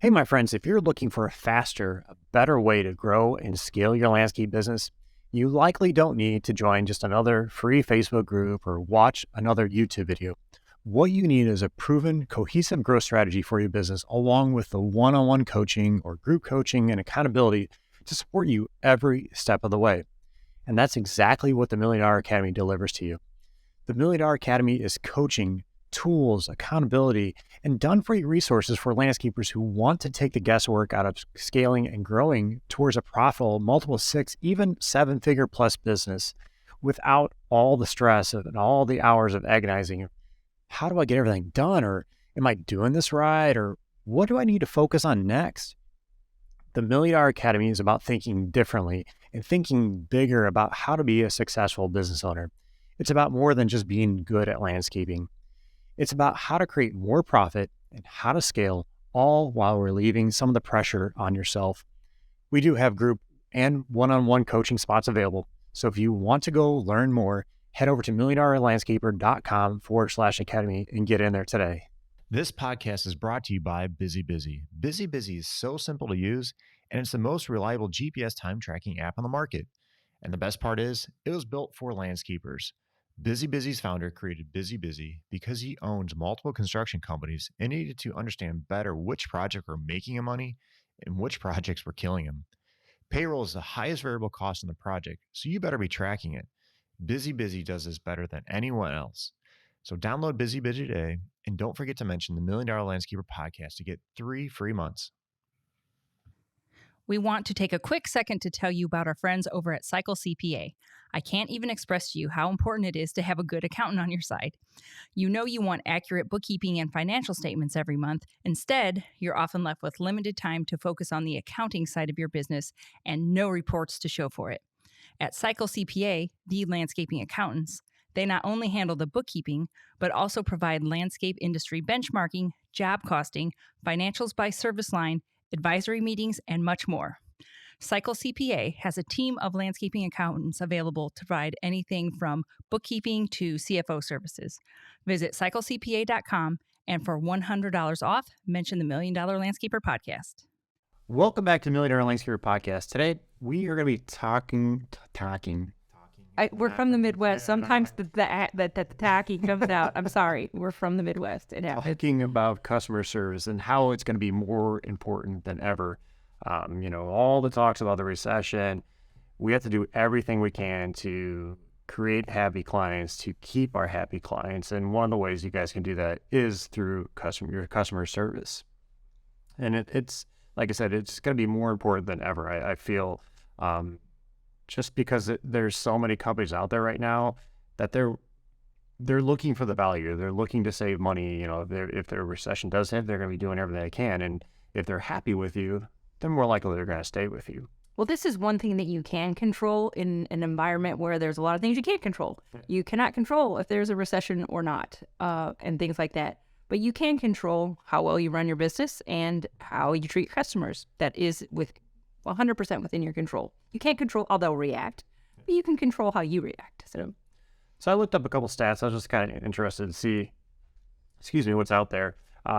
Hey, my friends, if you're looking for a faster, a better way to grow and scale your landscape business, you likely don't need to join just another free Facebook group or watch another YouTube video. What you need is a proven, cohesive growth strategy for your business, along with the one-on-one coaching or group coaching and accountability to support you every step of the way. And that's exactly what the $1 Million Academy delivers to you. The $1 Million Academy is coaching, tools, accountability, and done-for-you resources for landscapers who want to take the guesswork out of scaling and growing towards a profitable multiple 6, even 7-figure plus business without all the stress and all the hours of agonizing. How do I get everything done? Or am I doing this right? Or what do I need to focus on next? The $1 Million Academy is about thinking differently and thinking bigger about how to be a successful business owner. It's about more than just being good at landscaping. It's about how to create more profit and how to scale, all while relieving some of the pressure on yourself. We do have group and one-on-one coaching spots available. So if you want to go learn more, head over to milliondollarlandscaper.com/academy and get in there today. This podcast is brought to you by Busy. Busy is so simple to use, and it's the most reliable GPS time tracking app on the market. And the best part is, it was built for landscapers. Busy's founder created Busy because he owns multiple construction companies and needed to understand better which projects were making him money and which projects were killing him. Payroll is the highest variable cost in the project, so you better be tracking it. Busy does this better than anyone else. So download Busy today, and don't forget to mention the $1 Million Landscaper podcast to get 3 free months. We want to take a quick second to tell you about our friends over at Cycle CPA. I can't even express to you how important it is to have a good accountant on your side. You know you want accurate bookkeeping and financial statements every month. Instead, you're often left with limited time to focus on the accounting side of your business and no reports to show for it. At Cycle CPA, the landscaping accountants, they not only handle the bookkeeping, but also provide landscape industry benchmarking, job costing, financials by service line, advisory meetings, and much more. Cycle CPA has a team of landscaping accountants available to provide anything from bookkeeping to CFO services. Visit cyclecpa.com, and for $100 off, mention the $1 Million Landscaper podcast. Welcome back to $1 Million Landscaper podcast. Today, we are going to be talking. We're from the Midwest. Sometimes the talking comes out. I'm sorry. We're from the Midwest. It happens. Talking about customer service and how it's going to be more important than ever. All the talks about the recession, we have to do everything we can to create happy clients, to keep our happy clients. And one of the ways you guys can do that is through your customer service. And it's, like I said, it's going to be more important than ever. I feel, just because there's so many companies out there right now that they're looking for the value. They're looking to save money. If their recession does hit, they're going to be doing everything they can. And if they're happy with you, then more likely they're going to stay with you. Well, this is one thing that you can control in an environment where there's a lot of things you can't control. You cannot control if there's a recession or not, and things like that. But you can control how well you run your business and how you treat customers. That is 100% within your control. You can't control how they'll react, but you can control how you react. So I looked up a couple stats. I was just kind of interested to see, what's out there.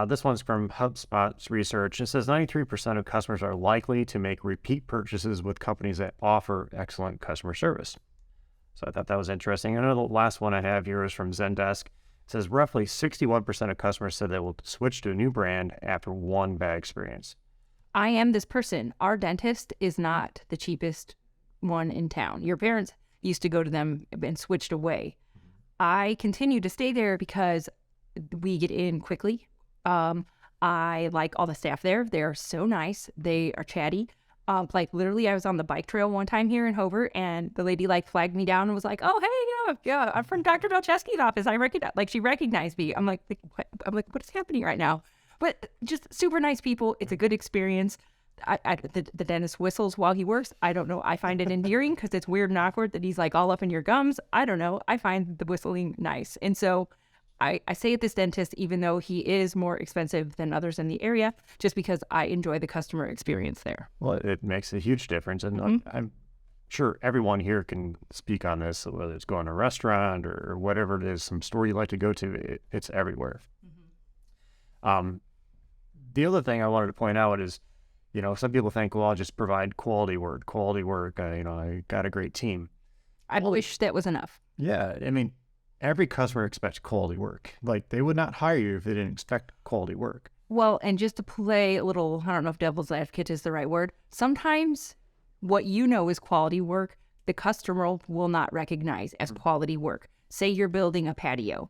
This one's from HubSpot's research. It says 93% of customers are likely to make repeat purchases with companies that offer excellent customer service. So I thought that was interesting. And the last one I have here is from Zendesk. It says roughly 61% of customers said they will switch to a new brand after one bad experience. I am this person. Our dentist is not the cheapest one in town. Your parents used to go to them and switched away. I continue to stay there because we get in quickly. I like all the staff there. They're so nice. They are chatty. Literally, I was on the bike trail one time here in Hobart, and the lady flagged me down and was like, "Oh, hey, yeah, I'm from Dr. Belcheski's office. I recognize." She recognized me. I'm like, what is happening right now? But just super nice people. It's a good experience. The dentist whistles while he works. I don't know. I find it endearing because it's weird and awkward that he's all up in your gums. I don't know. I find the whistling nice. And so I say at this dentist, even though he is more expensive than others in the area, just because I enjoy the customer experience there. Well, it makes a huge difference. And I'm sure everyone here can speak on this, whether it's going to a restaurant or whatever it is, some store you like to go to, it's everywhere. The other thing I wanted to point out is, some people think, well, I'll just provide quality work, I got a great team. I wish that was enough. Yeah. I mean, every customer expects quality work. Like, they would not hire you if they didn't expect quality work. Well, and just to play a little, I don't know if devil's advocate is the right word. Sometimes what is quality work, the customer will not recognize as quality work. Say you're building a patio.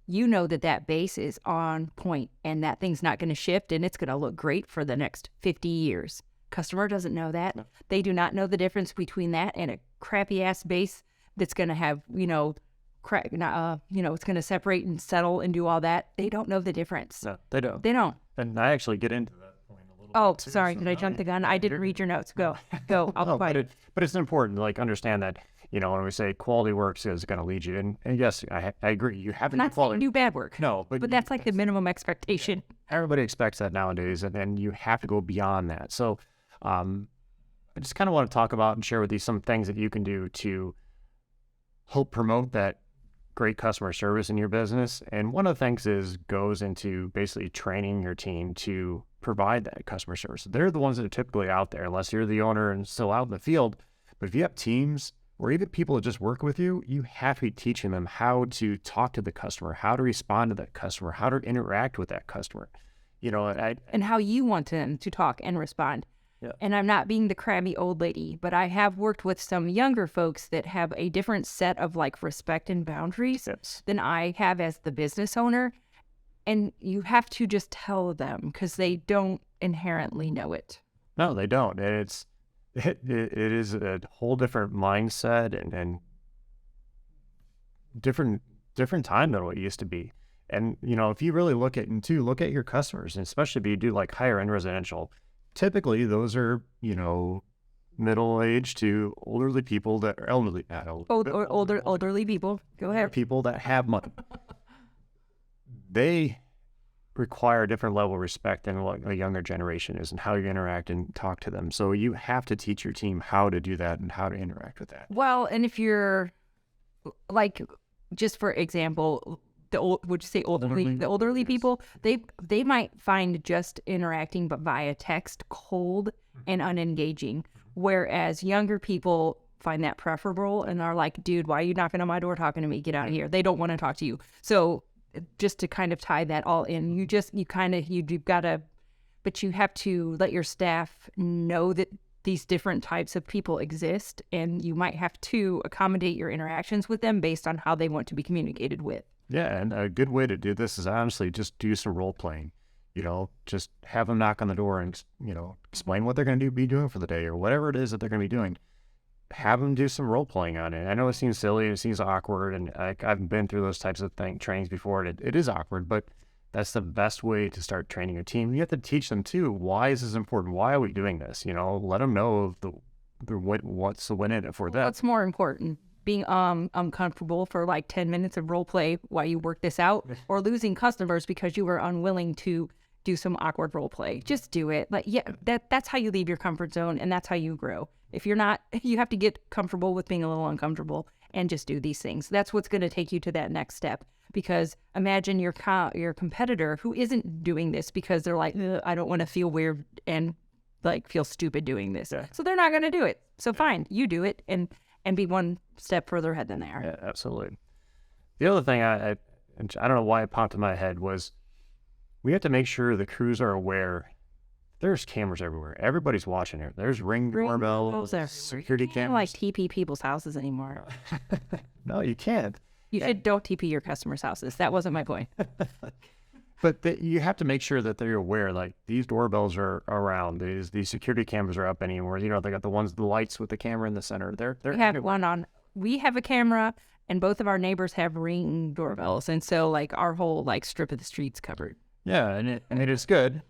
That base is on point and that thing's not going to shift and it's going to look great for the next 50 years. Customer doesn't know that. No. They do not know the difference between that and a crappy ass base that's going to have, it's going to separate and settle and do all that. They don't know the difference. No, they don't. They don't. And I actually get into that point a little bit. Oh, sorry. Did I jump the gun? I didn't read your notes. Go. I'll fight it. But it's important to understand that, when we say quality work is going to lead you. And yes, I agree. You have to not quality. Do bad work. No, but that's like the minimum expectation. Everybody expects that nowadays, and you have to go beyond that. So I just kind of want to talk about and share with you some things that you can do to help promote that great customer service in your business. And one of the things goes into basically training your team to provide that customer service. They're the ones that are typically out there, unless you're the owner and still out in the field. But if you have teams or even people that just work with you, you have to be teaching them how to talk to the customer, how to respond to that customer, how to interact with that customer, and how you want them to talk and respond. Yeah. And I'm not being the crabby old lady, but I have worked with some younger folks that have a different set of respect and boundaries than I have as the business owner. And you have to just tell them because they don't inherently know it. No, they don't. And it is a whole different mindset and different time than what it used to be. And, if you really look at your customers, and especially if you do higher end residential, typically those are, middle-aged to elderly people that are elderly people. Go ahead. People that have money. They require a different level of respect than what a younger generation is and how you interact and talk to them. So you have to teach your team how to do that and how to interact with that. Well, and if you're just for example, the elderly people, they might find just interacting but via text cold and unengaging, whereas younger people find that preferable and are like, dude, why are you knocking on my door talking to me? Get out of here. They don't want to talk to you. So just to kind of tie that all in, you've got to, but you have to let your staff know that these different types of people exist, and you might have to accommodate your interactions with them based on how they want to be communicated with. Yeah, and a good way to do this is honestly just do some role playing. Just have them knock on the door and, explain what they're going to be doing for the day or whatever it is that they're going to be doing. Have them do some role playing on it. I know it seems silly, it seems awkward, and I've been through those types of trainings before, and it is awkward, but that's the best way to start training your team. You have to teach them too, why is this important? Why are we doing this? Let them know what's the win in it for them. What's more important? Being uncomfortable for 10 minutes of role play while you work this out, or losing customers because you were unwilling to do some awkward role play. Just do it. That's how you leave your comfort zone, and that's how you grow. If you're not, you have to get comfortable with being a little uncomfortable and just do these things. That's what's going to take you to that next step. Because imagine your competitor who isn't doing this because they're like, I don't want to feel weird and feel stupid doing this. Yeah. So they're not going to do it. So fine, you do it and be one step further ahead than they are. Yeah, absolutely. The other thing I don't know why it popped in my head was we have to make sure the crews are aware. There's cameras everywhere. Everybody's watching here. There's ring doorbells, security cameras. You can't TP people's houses anymore. No, you can't. Don't TP your customers' houses. That wasn't my point. But you have to make sure that they're aware, these doorbells are around. These security cameras are up anymore. They got the lights with the camera in the center. We have one on. We have a camera, and both of our neighbors have Ring doorbells, and so our whole strip of the street's covered. Yeah, and it is good.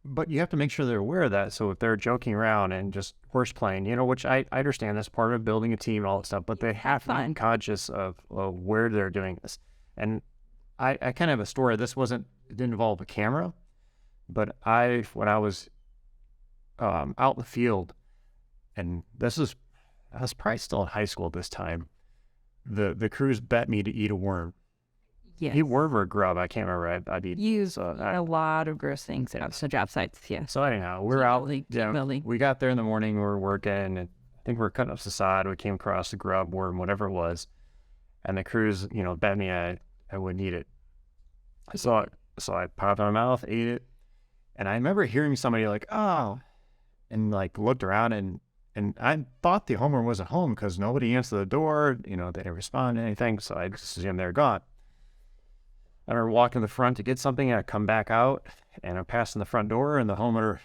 But you have to make sure they're aware of that. So if they're joking around and just horseplaying, which I understand that's part of building a team and all that stuff, but they have to be conscious of where they're doing this. And I kind of have a story. It didn't involve a camera, but when I was out in the field, and I was probably still in high school at this time, the crews bet me to eat a worm. Yes. Eat worm or grub? I can't remember. I'd eat. Use a lot of gross things on some job sites. Yeah. So anyhow, we're out. Definitely. We got there in the morning. We were working, and I think we were cutting up facade. We came across the grub, worm, whatever it was, and the crews, bet me I wouldn't eat it. So I popped it in my mouth, ate it, and I remember hearing somebody like, "Oh," and like looked around, and I thought the homeowner wasn't home because nobody answered the door. They didn't respond to anything, so I just assumed they were gone. I remember walking to the front to get something, and I come back out, and I'm passing the front door, and the homeowner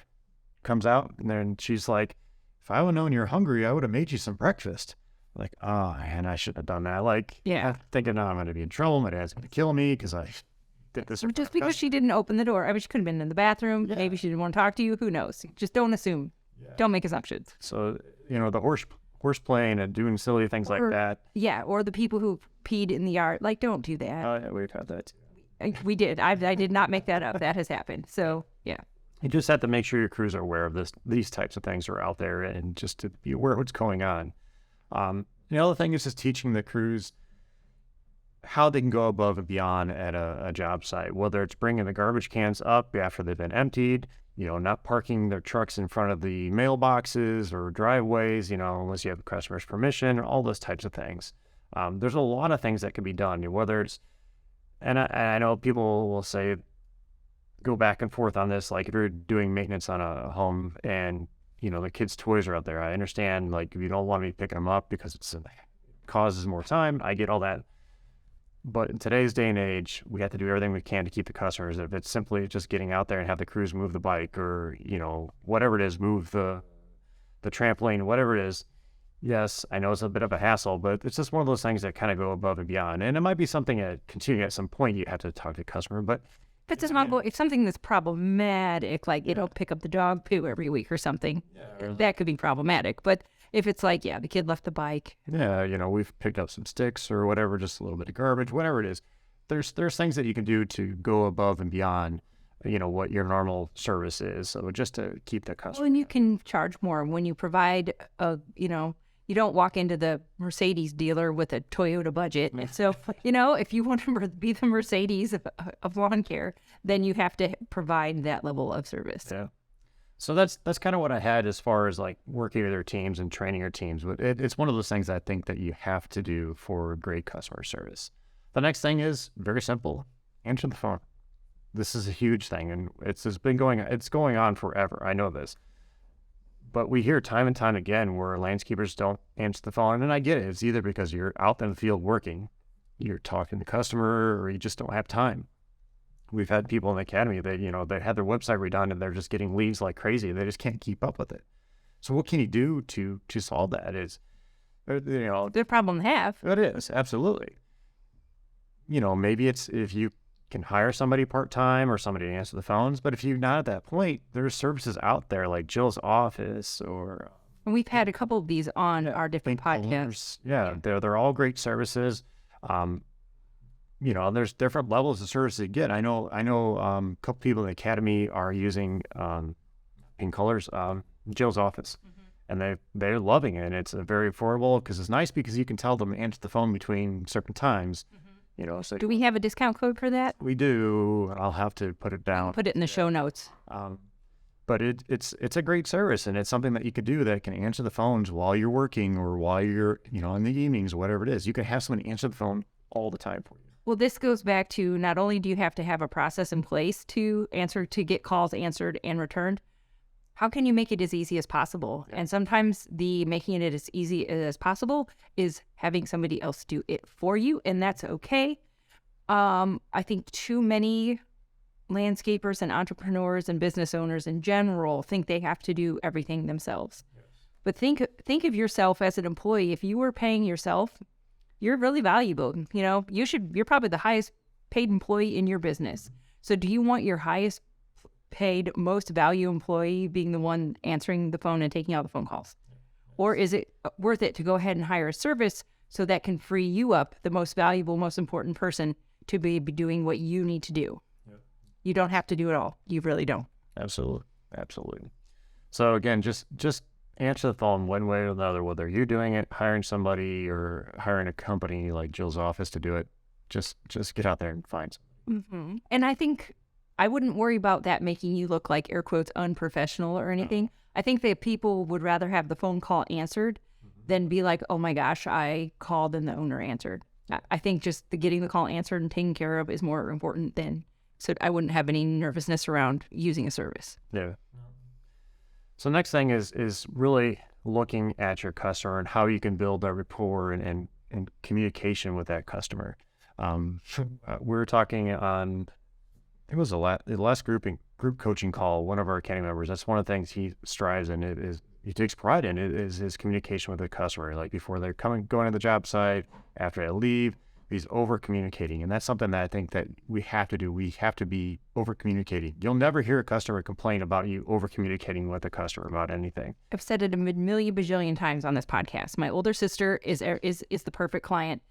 comes out, and then she's like, "If I would have known you're hungry, I would have made you some breakfast." Like, oh, man, I shouldn't have done that. Like, Yeah. I'm thinking, no, I'm going to be in trouble. My dad's going to kill me because I did this. Just because she didn't open the door. I mean, she could have been in the bathroom. Yeah. Maybe she didn't want to talk to you. Who knows? Just don't assume. Yeah. Don't make assumptions. So, the horse playing and doing silly things like that. Yeah, or the people who peed in the yard. Like, don't do that. Oh, yeah, we've had that too. We did. I did not make that up. That has happened. So, yeah. You just have to make sure your crews are aware of these types of things are out there, and just to be aware of what's going on. The other thing is just teaching the crews how they can go above and beyond at a job site, whether it's bringing the garbage cans up after they've been emptied, not parking their trucks in front of the mailboxes or driveways, unless you have the customer's permission, all those types of things. There's a lot of things that can be done, whether it's, and I know people will say, go back and forth on this, like if you're doing maintenance on a home and, the kids' toys are out there, I understand, like, if you don't want to be picking them up because it causes more time, I get all that. But in today's day and age, we have to do everything we can to keep the customers. If it's simply just getting out there and have the crews move the bike or, whatever it is, move the trampoline, whatever it is, yes, I know it's a bit of a hassle, but it's just one of those things that kind of go above and beyond. And it might be something that continuing at some point you have to talk to the customer, but if it's something that's problematic, like don't pick up the dog poo every week or something, that could be problematic. But if it's like, the kid left the bike. Yeah, we've picked up some sticks or whatever, just a little bit of garbage, whatever it is. There's things that you can do to go above and beyond, what your normal service is. So just to keep the customer. Well, and you can charge more when you provide you don't walk into the Mercedes dealer with a Toyota budget. And so, if you want to be the Mercedes of lawn care, then you have to provide that level of service. Yeah. So that's kind of what I had as far as like working with your teams and training your teams. But it's one of those things I think that you have to do for great customer service. The next thing is very simple. Answer the phone. This is a huge thing, and it's going on forever. I know this. But we hear time and time again where landscapers don't answer the phone, and I get it. It's either because you're out in the field working, you're talking to the customer, or you just don't have time. We've had people in the academy that, they had their website redone and they're just getting leads like crazy. They just can't keep up with it. So what can you do to solve that? Is, the problem to have. It is, absolutely. Maybe it's if you can hire somebody part-time or somebody to answer the phones, but if you're not at that point, there's services out there like Jill's office or... And we've had a couple of these on our different podcasts. Yeah, they're all great services. There's different levels of service you get. I know a couple people in the academy are using in colors Jill's office, and they're loving it. It's very affordable because it's nice because you can tell them to answer the phone between certain times. So do we have a discount code for that? We do. I'll have to put it down. Put it in the show notes. But it's a great service, and it's something that you could do that can answer the phones while you're working or while you're in the evenings, whatever it is. You can have somebody answer the phone all the time for you. Well, this goes back to not only do you have to have a process in place to get calls answered and returned, how can you make it as easy as possible? Yeah. And sometimes making it as easy as possible is having somebody else do it for you, and that's okay. I think too many landscapers and entrepreneurs and business owners in general think they have to do everything themselves. Yes. But think of yourself as an employee. If you were paying yourself, you're really valuable. You're probably the highest paid employee in your business. So do you want your highest paid, most value employee being the one answering the phone and taking all the phone calls? Or is it worth it to go ahead and hire a service so that can free you up, the most valuable, most important person, to be doing what you need to do? Yep. You don't have to do it all. You really don't. Absolutely. So again, just answer the phone one way or another, whether you're doing it, hiring somebody, or hiring a company like Jill's office to do it. just get out there and find something. Mm-hmm. And I think I wouldn't worry about that making you look like, air quotes, unprofessional or anything. I think that people would rather have the phone call answered than be like, oh my gosh, I called and the owner answered. I think just getting the call answered and taken care of is more important than, so I wouldn't have any nervousness around using a service. Yeah. So next thing is really looking at your customer and how you can build that rapport and communication with that customer. We were talking on, I think it was the last group coaching call, one of our academy members, that's one of the things he strives in, he takes pride in, is his communication with the customer. Like before they're going to the job site, after they leave, he's over communicating. And that's something that I think that we have to do. We have to be over communicating. You'll never hear a customer complain about you over communicating with a customer about anything. I've said it a million bajillion times on this podcast. My older sister is the perfect client.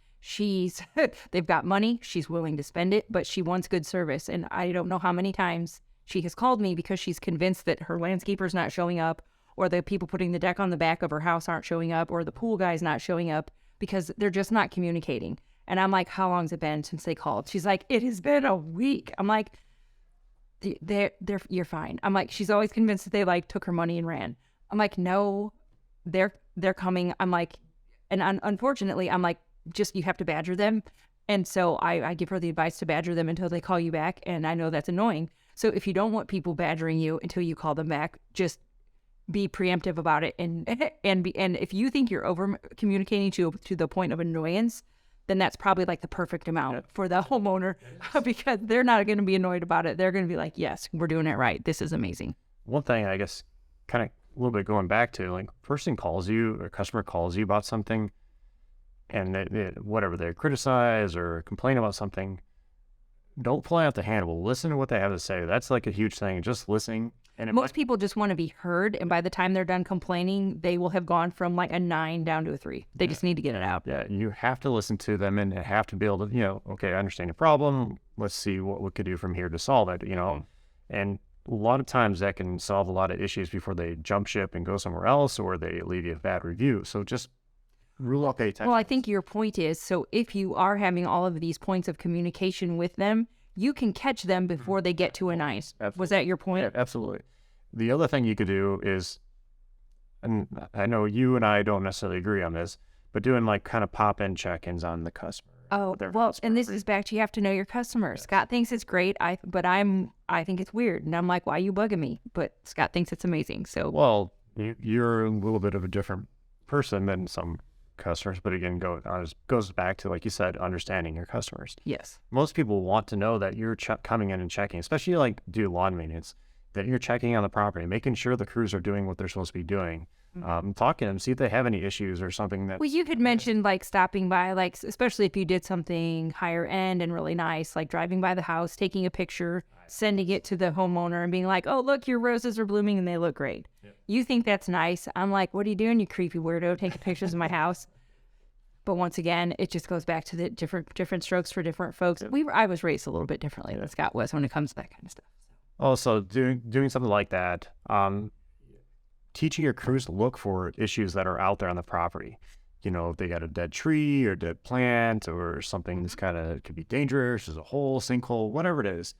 They've got money, she's willing to spend it, but she wants good service. And I don't know how many times she has called me because she's convinced that her landscaper's not showing up, or the people putting the deck on the back of her house aren't showing up, or the pool guy's not showing up because they're just not communicating. And I'm like, how long's it been since they called? She's like, it has been a week. I'm like, you're fine. I'm like, she's always convinced that they like took her money and ran. I'm like, no, they're coming. I'm like, and unfortunately, I'm like, just, you have to badger them. And so I give her the advice to badger them until they call you back. And I know that's annoying. So if you don't want people badgering you until you call them back, just be preemptive about it. And if you think you're over communicating to the point of annoyance, then that's probably like the perfect amount for the homeowner, because they're not going to be annoyed about it. They're going to be like, yes, we're doing it right. This is amazing. One thing, I guess, kind of a little bit going back to, like, person calls you, or a customer calls you about something, and whatever, they criticize or complain about something, don't fly out the handle. Listen to what they have to say. That's like a huge thing, just listening. And most people just want to be heard, and by the time they're done complaining, they will have gone from like a 9 down to a 3. They just need to get it out. Yeah, you have to listen to them and have to be able to, okay, I understand your problem. Let's see what we could do from here to solve it, And a lot of times that can solve a lot of issues before they jump ship and go somewhere else, or they leave you a bad review. So just rule out pay attention. Well, I think your point is, so if you are having all of these points of communication with them, you can catch them before they get to a 9. Absolutely. Was that your point? Yeah, absolutely. The other thing you could do is, and I know you and I don't necessarily agree on this, but doing like kind of pop-in check-ins on the customer. Oh, well, and this is back to, you have to know your customer. Yes. Scott thinks it's great, I think it's weird. And I'm like, why are you bugging me? But Scott thinks it's amazing. So, well, you're a little bit of a different person than some customers, but again, goes back to, like you said, understanding your customers. Yes. Most people want to know that you're coming in and checking, especially like do lawn maintenance, that you're checking on the property, making sure the crews are doing what they're supposed to be doing. Talking to them, see if they have any issues or something that. Well, you could mention like stopping by, like, especially if you did something higher end and really nice, like driving by the house, taking a picture, sending it to the homeowner and being like, oh, look, your roses are blooming and they look great. Yep. You think that's nice. I'm like, what are you doing, you creepy weirdo, taking pictures of my house? But once again, it just goes back to the different strokes for different folks. Yep. I was raised a little bit differently than Scott was when it comes to that kind of stuff. Also, doing something like that, teaching your crews to look for issues that are out there on the property. If they got a dead tree or dead plant or something that's could be dangerous, there's a hole, sinkhole, whatever it is.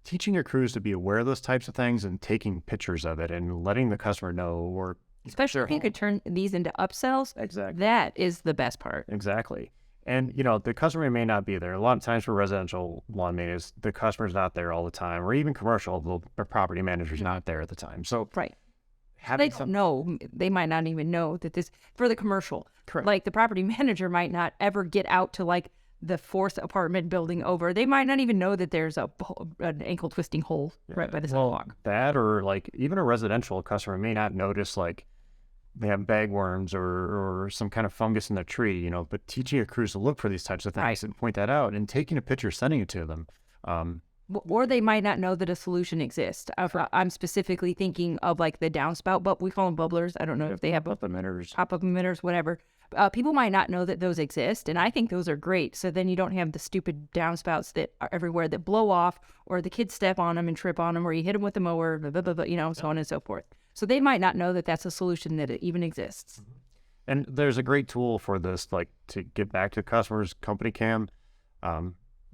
Teaching your crews to be aware of those types of things and taking pictures of it and letting the customer know, or especially if you could turn these into upsells. Exactly. That is the best part. Exactly. And, the customer may not be there. A lot of times for residential lawn maintenance, the customer's not there all the time, or even commercial, the property manager's not there at the time. So right. They don't know. They might not even know that this, for the commercial. Correct. Like the property manager might not ever get out to like the 4th apartment building over. They might not even know that there's an ankle twisting hole right by the sidewalk. That, or like even a residential customer may not notice like they have bagworms or some kind of fungus in the tree, but teaching your crews to look for these types of things and point that out, and taking a picture, sending it to them. Or they might not know that a solution exists. I'm specifically thinking of like the downspout, but we call them bubblers. I don't know if they have pop-up emitters, whatever. People might not know that those exist, and I think those are great. So then you don't have the stupid downspouts that are everywhere that blow off, or the kids step on them and trip on them, or you hit them with a mower, blah, blah, blah, blah, so on and so forth. So they might not know that that's a solution, that it even exists. And there's a great tool for this, like to get back to customers, Company Cam.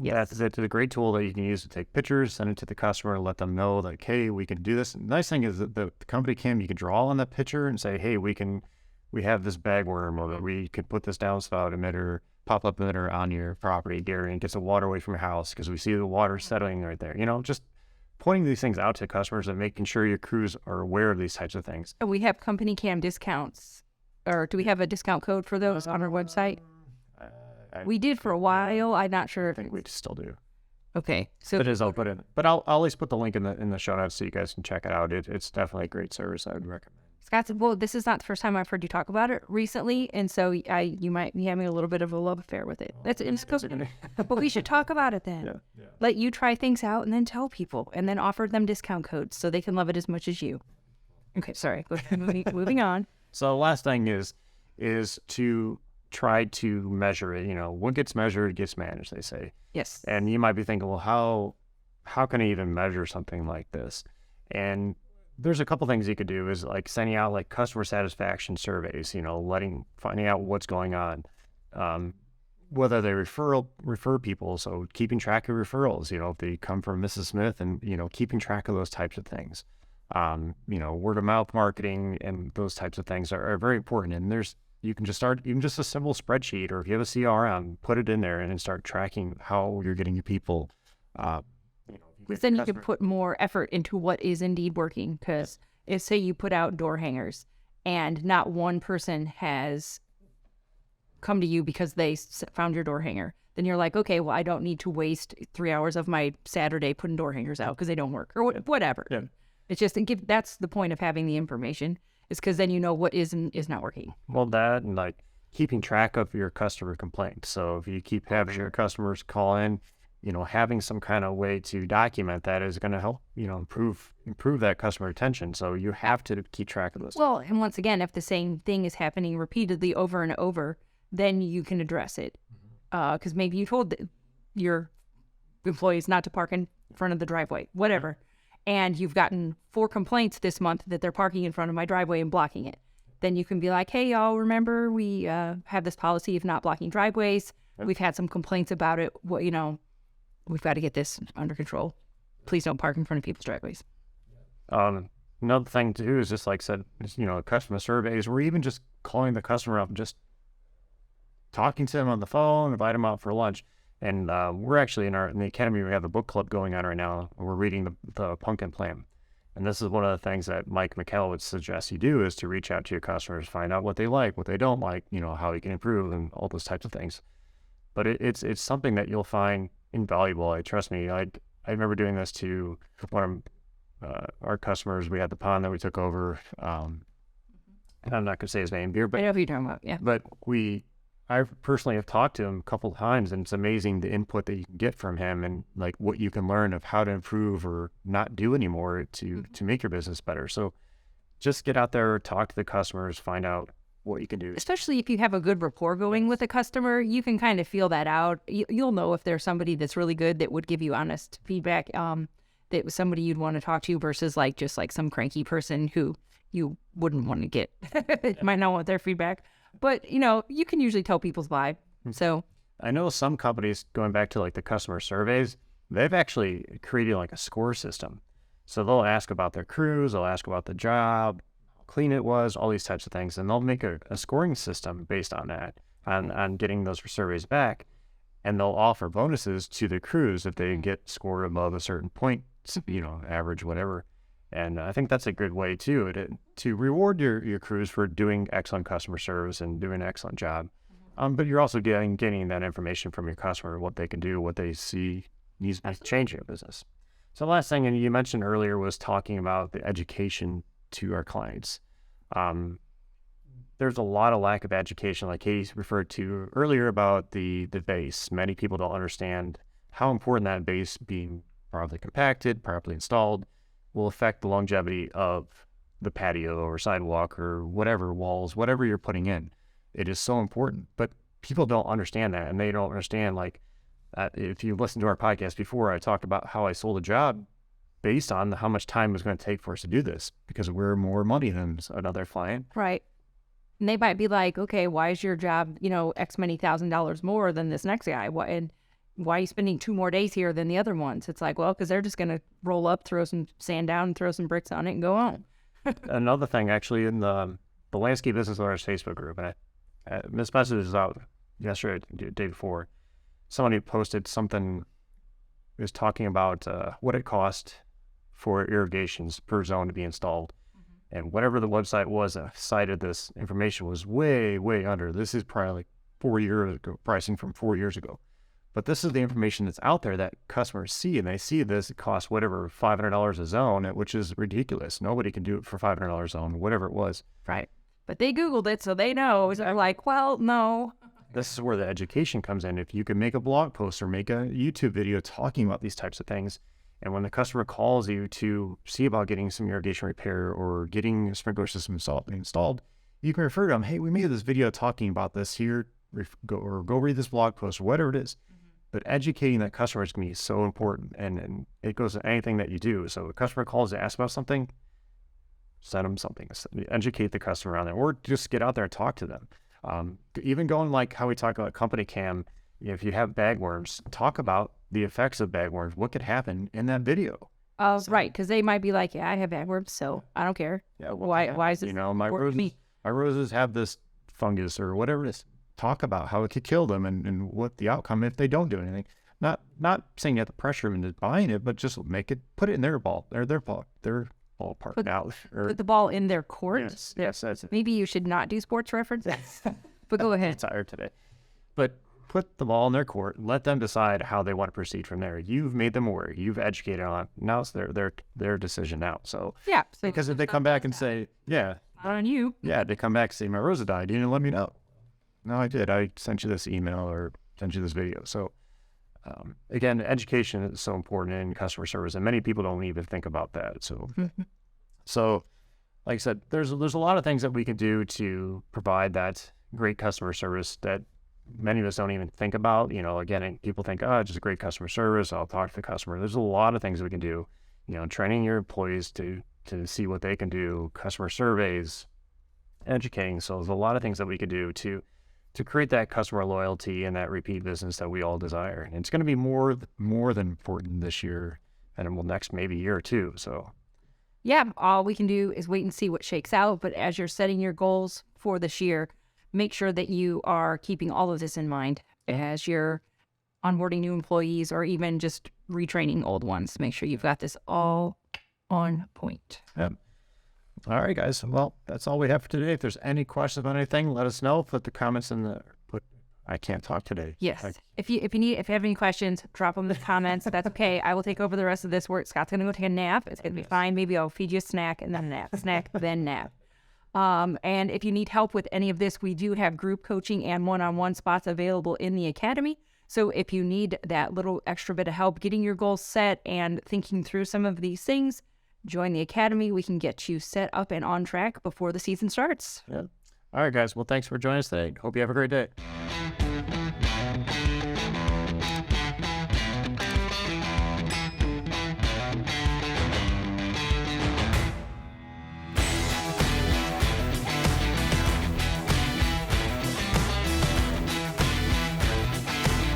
That's a great tool that you can use to take pictures, send it to the customer, and let them know like, hey, we can do this. And the nice thing is that the Company Cam, you can draw on that picture and say, hey, we have this bagworm, or we could put this downspout emitter, pop-up emitter on your property, Gary, and gets the water away from your house because we see the water settling right there. Just pointing these things out to customers and making sure your crews are aware of these types of things. We have Company Cam discounts, or do we have a discount code for those on our website? We did for a while. I'm not sure. I think we still do. Okay, so It is. I'll put in, but I'll at least put the link in the show notes so you guys can check it out. It's definitely a great service. I would recommend. Scott said, well, this is not the first time I've heard you talk about it recently, and so you might be having a little bit of a love affair with it. But we should talk about it then. Yeah. Let you try things out and then tell people, and then offer them discount codes so they can love it as much as you. Okay, sorry. Moving on. So the last thing is to try to measure it. What gets measured gets managed, they say. Yes. And you might be thinking, well, how can I even measure something like this? And there's a couple things you could do is like sending out like customer satisfaction surveys, finding out what's going on, whether they refer people. So keeping track of referrals, if they come from Mrs. Smith and, keeping track of those types of things. Word of mouth marketing and those types of things are very important. And you can just start even just a simple spreadsheet, or if you have a CRM, put it in there and then start tracking how you're getting your people. Because then you can put more effort into what is indeed working. Because if, say, you put out door hangers and not one person has come to you because they found your door hanger, then you're like, okay, well, I don't need to waste 3 hours of my Saturday putting door hangers out because they don't work, or whatever. Yeah. It's just, that's the point of having the information, is because then you know what is and is not working. Well, that and like keeping track of your customer complaints. So if you keep having your customers call in, having some kind of way to document that is going to help, improve that customer retention. So you have to keep track of this. Well, and once again, if the same thing is happening repeatedly over and over, then you can address it. Because maybe you told your employees not to park in front of the driveway, whatever. And you've gotten 4 complaints this month that they're parking in front of my driveway and blocking it. Then you can be like, hey, y'all, remember we have this policy of not blocking driveways. We've had some complaints about it. We've got to get this under control. Please don't park in front of people's driveways. Another thing too is just like I said, customer surveys, or even just calling the customer up and just talking to them on the phone, invite them out for lunch. And we're actually in the academy, we have a book club going on right now. We're reading the Pumpkin Plan. And this is one of the things that Mike McKell would suggest you do, is to reach out to your customers, find out what they like, what they don't like, how you can improve, and all those types of things. But it's something that you'll find invaluable. Trust me. I remember doing this to one of our customers. We had the pond that we took over. I'm not going to say his name here, but I know who you're talking about. Yeah. But I personally have talked to him a couple of times, and it's amazing the input that you can get from him, and like what you can learn of how to improve or not do anymore to make your business better. So just get out there, talk to the customers, find out what you can do. Especially if you have a good rapport going with a customer, you can kind of feel that out. You'll know if there's somebody that's really good that would give you honest feedback, that was somebody you'd want to talk to, versus just some cranky person who you wouldn't want to get. You might not want their feedback. But, you can usually tell people's vibe. So I know some companies, going back to like the customer surveys, they've actually created like a score system. So they'll ask about their crews, they'll ask about the job, how clean it was, all these types of things. And they'll make a scoring system based on that, on getting those surveys back. And they'll offer bonuses to the crews if they get scored above a certain point, average, whatever. And I think that's a good way too, to reward your crews for doing excellent customer service and doing an excellent job. But you're also getting that information from your customer, what they can do, what they see needs to change in your business. So the last thing, and you mentioned earlier, was talking about the education to our clients. There's a lot of lack of education, like Katie referred to earlier about the base. Many people don't understand how important that base, being properly compacted, properly installed, will affect the longevity of the patio or sidewalk or whatever, walls, whatever you're putting in. It is so important, but people don't understand that, and they don't understand, if you listened to our podcast before, I talked about how I sold a job based on how much time it was going to take for us to do this, because we're more money than another client. Right. And they might be like, okay, why is your job, X many $1,000s more than this next guy? And why are you spending 2 more days here than the other ones? It's like, well, because they're just going to roll up, throw some sand down, throw some bricks on it, and go home. Another thing, actually, in the landscape business owners Facebook group, and this message is out yesterday, the day before. Somebody posted something, was talking about what it cost for irrigations per zone to be installed. And whatever the website was that cited this information was way, way under. This is probably like 4 years ago, pricing from 4 years ago. But this is the information that's out there that customers see, and they see this. It costs whatever, $500 a zone, which is ridiculous. Nobody can do it for $500 a zone, whatever it was. Right. But they Googled it, so they know. So they're like, well, no. This is where the education comes in. If you can make a blog post or make a YouTube video talking about these types of things, and when the customer calls you to see about getting some irrigation repair or getting a sprinkler system installed, you can refer to them, hey, we made this video talking about this here, go read this blog post or whatever it is. But educating that customer is going to be so important, and it goes to anything that you do. So if a customer calls to ask about something, send them something. Educate the customer on there, or just get out there and talk to them. Even going like how we talk about company cam, if you have bagworms, talk about the effects of bagworms, what could happen in that video. Right, because they might be like, yeah, I have bagworms, so I don't care. Yeah, why is this my roses have this fungus or whatever it is. Talk about how it could kill them and what the outcome if they don't do anything. Not saying you have to pressure them into buying it, but just put it in their ballpark now. Put the ball in their court. Yes, that's it. Maybe you should not do sports references, but go ahead. I'm tired today. But put the ball in their court and let them decide how they want to proceed from there. You've made them aware. You've educated on it. Now it's their decision now. So yeah. Because if they come back and say, yeah. Not on you. Yeah, they come back and say, my Rosa died. You didn't let me know. No, I did. I sent you this email or sent you this video. So again, education is so important in customer service, and many people don't even think about that. So like I said, there's a lot of things that we can do to provide that great customer service that many of us don't even think about. Again, people think, just a great customer service, I'll talk to the customer. There's a lot of things we can do, training your employees to see what they can do, customer surveys, educating. So there's a lot of things that we could do to create that customer loyalty and that repeat business that we all desire. And it's going to be more than important this year and next maybe year or two. So yeah, all we can do is wait and see what shakes out. But as you're setting your goals for this year, make sure that you are keeping all of this in mind as you're onboarding new employees or even just retraining old ones. Make sure you've got this all on point. Yep. All right, guys. Well, that's all we have for today. If there's any questions about anything, let us know. Put the comments I can't talk today. Yes. If you have any questions, drop them in the comments. That's okay. I will take over the rest of this work. Scott's going to go take a nap. It's going to be fine. Maybe I'll feed you a snack and then a nap. Snack, then nap. And if you need help with any of this, we do have group coaching and one-on-one spots available in the academy. So if you need that little extra bit of help getting your goals set and thinking through some of these things, join the academy. We can get you set up and on track before the season starts. Yeah. All right, guys. Well, thanks for joining us today. Hope you have a great day.